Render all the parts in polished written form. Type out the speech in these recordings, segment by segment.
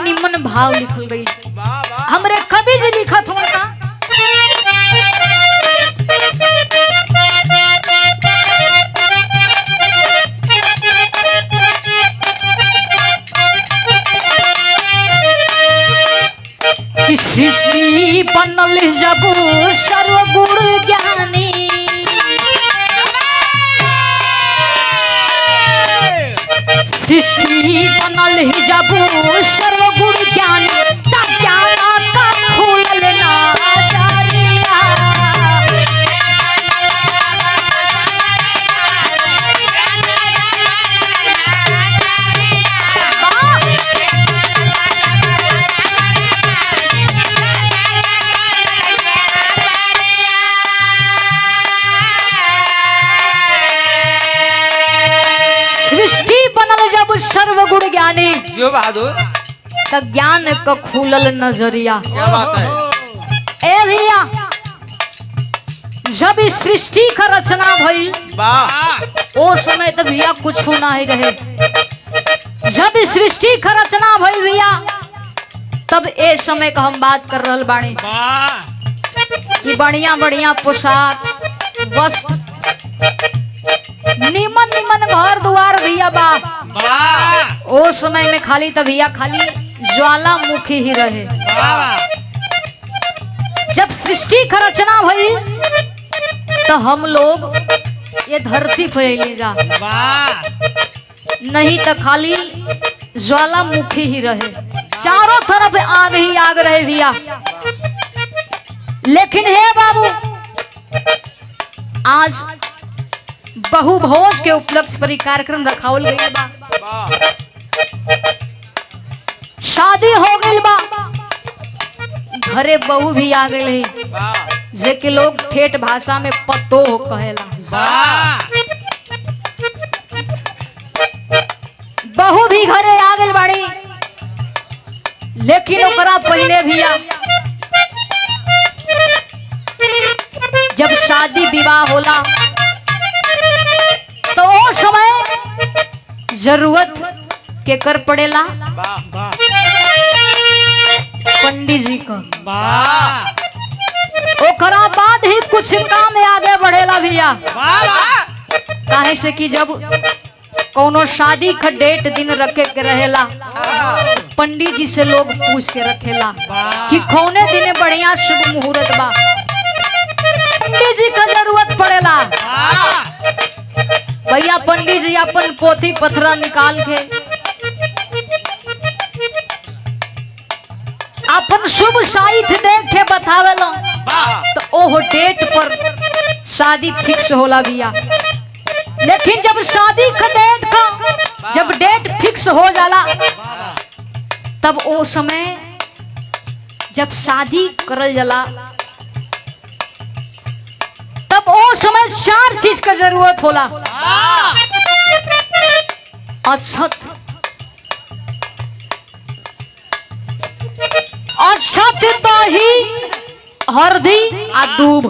निमन भाव लिखल गई। हमरे कवि जी लिखत हो का कि सृष्टि बनल जब सर्वगुण ज्ञानी, सृष्टि बनल जब सर्वगुण ज्ञानी, ज्ञान का खुलल नजरिया। सृष्टि बनल जब सर्वगुण ज्ञानी, जो बहादुर का ज्ञान का खुलल नजरिया। क्या बात है। ए भैया जब इस सृष्टि का रचना भई ओ समय तो भैया कुछ होना ही रहे। जब इस सृष्टि का रचना भई भैया तब ए समय का हम बात कर रहल बाणी कि बढ़िया बढ़िया पोशाक वस्त्र निमन निमन घर दुआर भैया बा। ओ समय में खाली तो भैया खाली ज्वालामुखी ही रहे। जब सृष्टि का रचना भई तो हम लोग ये धरती फैली जा, नहीं तो खाली ज्वालामुखी ही रहे, चारों तरफ आग ही आग रहे भैया। लेकिन हे बाबू आज बहुभोज के उपलक्ष्य पर कार्यक्रम रखावल गई बा, शादी हो गई बा, घरे बहू भी आ गई जे के लोग ठेठ भाषा में पतो कहेला। बहू भी घरे आ गई बाड़ी, लेकिन ओकरा पहले भैया जब शादी विवाह होला तो वो समय जरूरत के कर पड़ेला पंडित जी का। ओकरा बाद ही कुछ काम आगे बढ़ेला भैया। काहे से कि जब कोनो शादी का डेट दिन रखे के रहेला पंडित जी से लोग पूछ के रखेला कि कौने दिन बढ़िया शुभ मुहूर्त बा। पंडित जी का जरूरत पड़ेला भैया। पंडित जी अपन पोथी पथरा निकाल के अपन शुभ साहित्य देख के बतावेला तो ओह डेट पर शादी फिक्स होला भैया। लेकिन जब शादी का डेट फिक्स हो जाला तब ओ समय जब शादी करल जाला तब ओ समय 4 चीज का जरूरत होला। अक्षत, दही, हल्दी आ दूब।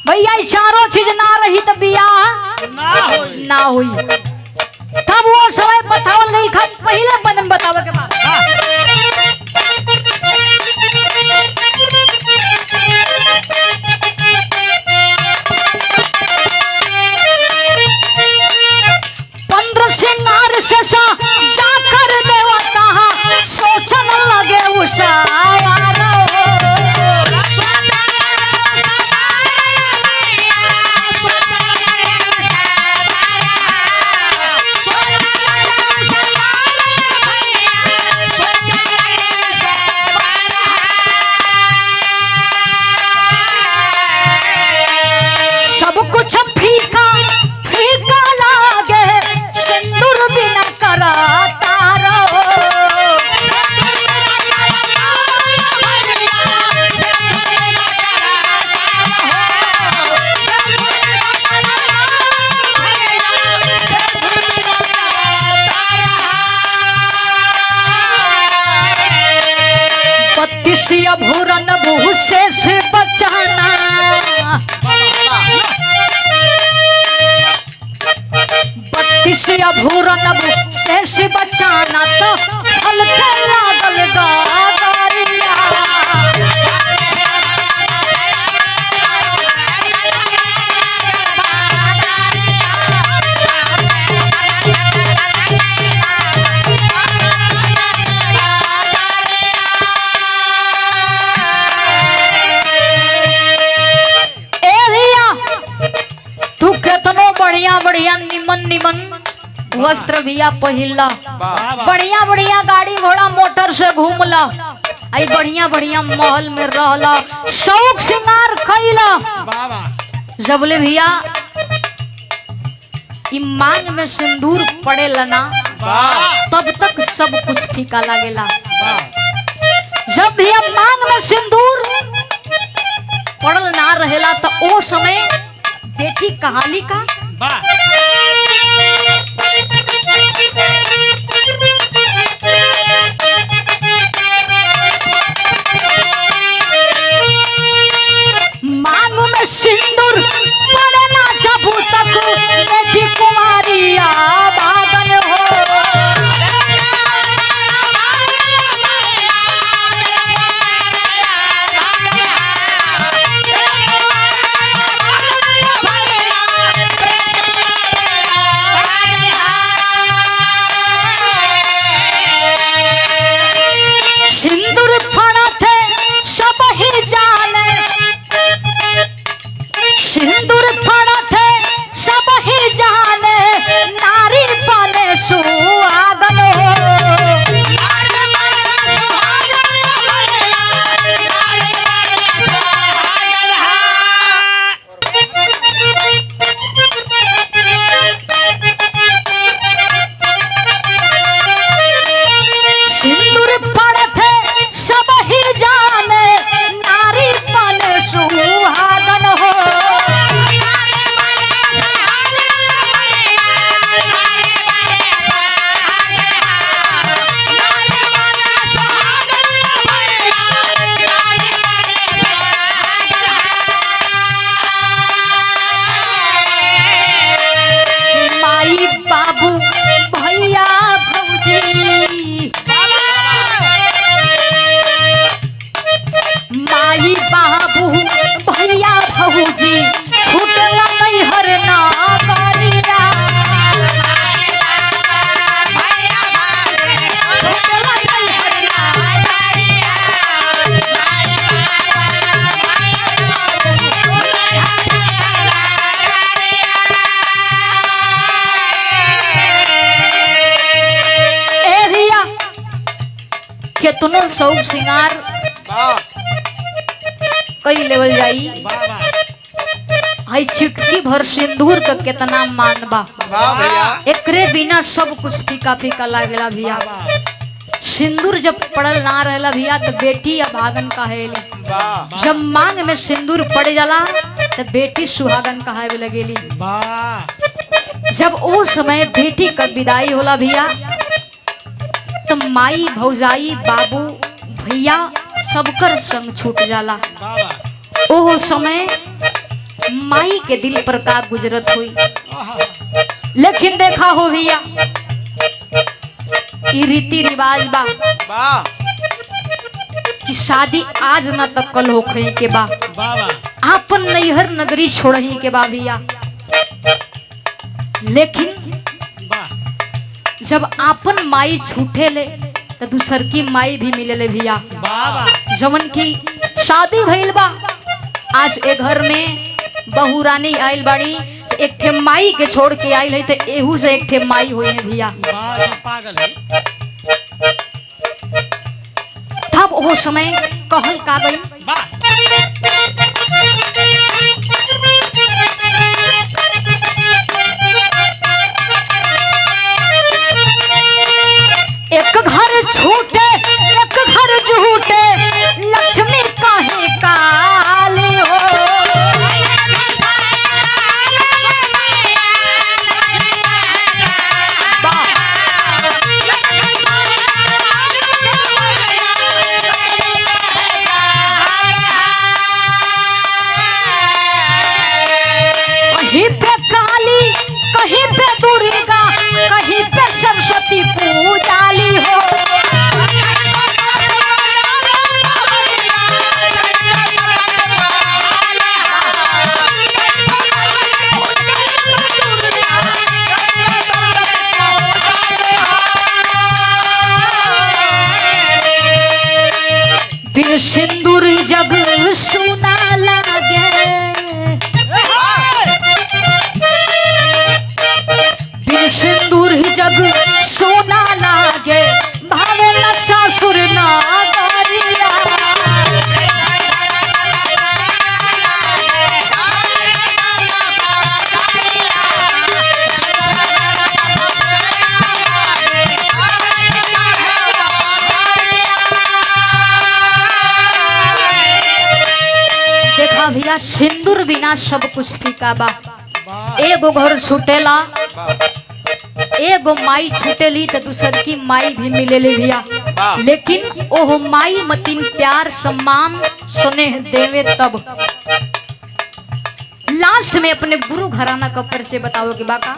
भैया चारों चीज ना रही तो बियाह ना हुई। तब वो समय बतावल गई खा पहले बदन बतावे के बाद सिंगार से सा जाकर देवता सोचन लगे उषारा। सब कुछ फीका फीका लागे सिंदूर बिना कराता रहो। बत्तीसिया भूरन भू से बचाना, सिया भूरन शेष बचाना तो छलके लागल गागरिया। तू केतनो बढ़िया बढ़िया निमन निमन वस्त्र भैया पहिला, बढ़िया बढ़िया गाड़ी घोड़ा मोटर से घूमला, आई बढ़िया बढ़िया महल में रहला, शौक श्रृंगार कैला, जबले भैया ई मांग में सिंदूर पड़ेला ना तब तक सब कुछ फीका लागेला। जब भैया मांग में सिंदूर पड़ल ना रहेला तो ओ समय बेटी कहानी का मांग में सिंदूर पड़ना जब तक बेटी कुमारिया बागन हो। सिंदूर फड़ा थे सब ही जाने, सिंदूर फड़ा थे सब ही जाने, नारी बने सुहागन हो। सिंदूर पड़े थे सब ही जाने, नारी बने सुहागन हो। माई बाबू भैया भौजी, माई बाबू भैया भौजी छूटला नहीं हर नागरिया। एरिया केतनो शौक श्रृंगार कई लेवल जाई, हाई चिटकी भर सिंदूर का कितना मान बा, एकरे बिना सब कुछ फीका फीका लागेला भैया। सिंदूर जब पड़ल ना रहेला भैया तो बेटी अभागन कहेली, जब मांग में सिंदूर पड़ जाला तो बेटी सुहागन कहावे लगेली। जब वो समय बेटी का विदाई होला भैया तो माई भौजाई बाबू भैया सबकर संग छूट जाला। ओह समय माई के दिल पर का गुजरत हुई, लेकिन देखा हो भैया ये रीति रिवाज बा कि शादी आज न तक कल होखई के बा, आपन नैहर नगरी छोड़ही के बा भैया। लेकिन जब आपन माई छूटे ले तो दूसर की माई भी मिले ले भैया, जवन की शादी भइल बा। आज ए घर में बहू रानी आइल बाड़ी, एक ठे माई के छोड़ के आइल है तो एहू से एक ठे माई हुई है भैया। तब वो समय कहल का गई, एक घर छूटे एक घर झूठे, लक्ष्मी काहे काली हो। कहीं पे काली कहीं पे दुर्गा, दूर ही जग सोना लागे भावेला सासुर नागरिया। देखा भैया सिंदूर बिना सब कुछ फीका बा। एगो घर छूटेला, एगो माई छूटेली तो दूसर की माई भी मिलेली भैया, लेकिन ओह माई मतीन प्यार सम्मान स्नेह देवे तब लास्ट में अपने गुरु घराना का परिचय बताओगे बाका।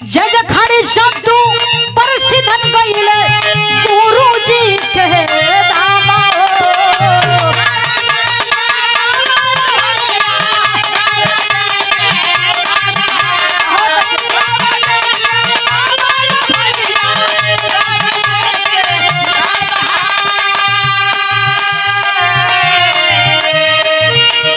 जय जखानी शब्द प्रसिद्धन गईले गुरु जी के दामा।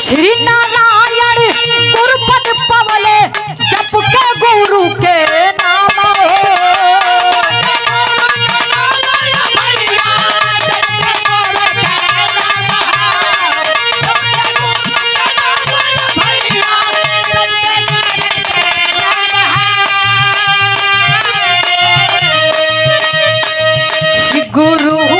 श्री नारायण गुरुपद पवले जप के गुरु के नाम। गुरु